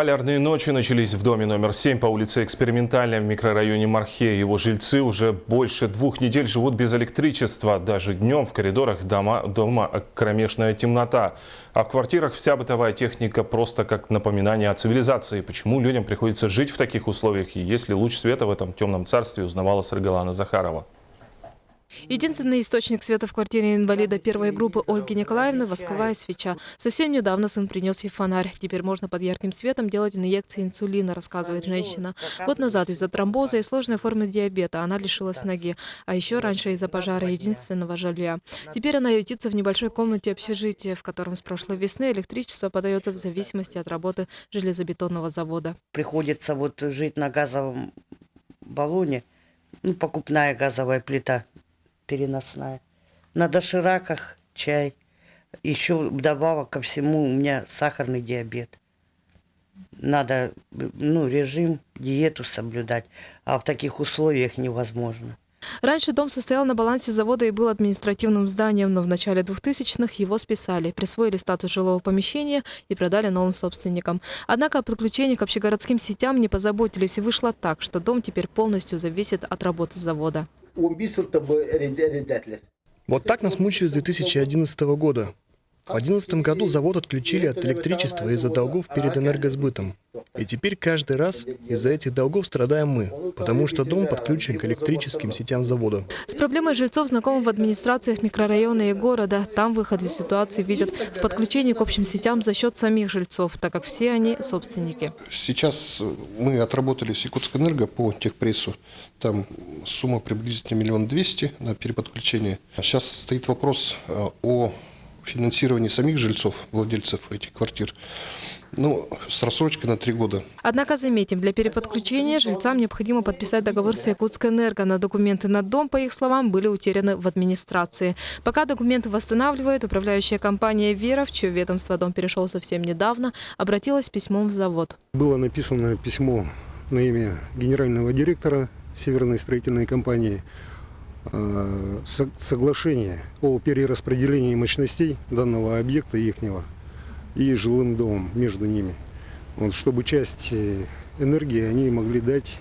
Полярные ночи начались в доме номер 7 по улице Экспериментальной в микрорайоне Мархе. Его жильцы уже больше 2 недель живут без электричества. Даже днем в коридорах дома кромешная темнота. А в квартирах вся бытовая техника просто как напоминание о цивилизации. Почему людям приходится жить в таких условиях? И есть ли луч света в этом темном царстве, узнавала Саргалана Захарова. Единственный источник света в квартире инвалида первой группы Ольги Николаевны – восковая свеча. Совсем недавно сын принес ей фонарь. Теперь можно под ярким светом делать инъекции инсулина, рассказывает женщина. Год назад из-за тромбоза и сложной формы диабета она лишилась ноги. А еще раньше из-за пожара единственного жилья. Теперь она ютится в небольшой комнате общежития, в котором с прошлой весны электричество подается в зависимости от работы железобетонного завода. Приходится жить на газовом баллоне, покупная газовая плита. Переносная. На дошираках чай. Еще вдобавок ко всему у меня сахарный диабет. Надо режим, диету соблюдать. А в таких условиях невозможно. Раньше дом состоял на балансе завода и был административным зданием, но в начале 2000-х его списали, присвоили статус жилого помещения и продали новым собственникам. Однако о подключении к общегородским сетям не позаботились, и вышло так, что дом теперь полностью зависит от работы завода. Вот так нас мучают с 2011 года. В 2011 году завод отключили от электричества из-за долгов перед энергосбытом. И теперь каждый раз из-за этих долгов страдаем мы, потому что дом подключен к электрическим сетям завода. С проблемой жильцов знакомы в администрациях микрорайона и города. Там выход из ситуации видят в подключении к общим сетям за счет самих жильцов, так как все они собственники. Сейчас мы отработали с Якутскэнерго по техпрессу. Там сумма приблизительно 1 200 000 на переподключение. Сейчас стоит вопрос о финансирование самих жильцов, владельцев этих квартир, с рассрочкой на 3 года. Однако, заметим, для переподключения жильцам необходимо подписать договор с Якутскэнерго. Но документы на дом, по их словам, были утеряны в администрации. Пока документы восстанавливает, управляющая компания «Вера», в чье ведомство дом перешел совсем недавно, обратилась с письмом в завод. Было написано письмо на имя генерального директора Северной строительной компании. Соглашение о перераспределении мощностей данного объекта ихнего и жилым домом между ними. Чтобы часть энергии они могли дать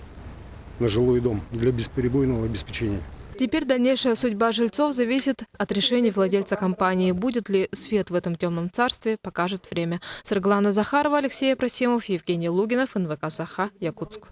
на жилой дом для бесперебойного обеспечения. Теперь дальнейшая судьба жильцов зависит от решений владельца компании. Будет ли свет в этом темном царстве, покажет время. Саргалана Захарова, Алексей Просимов, Евгений Лугинов, НВК «Саха», Якутск.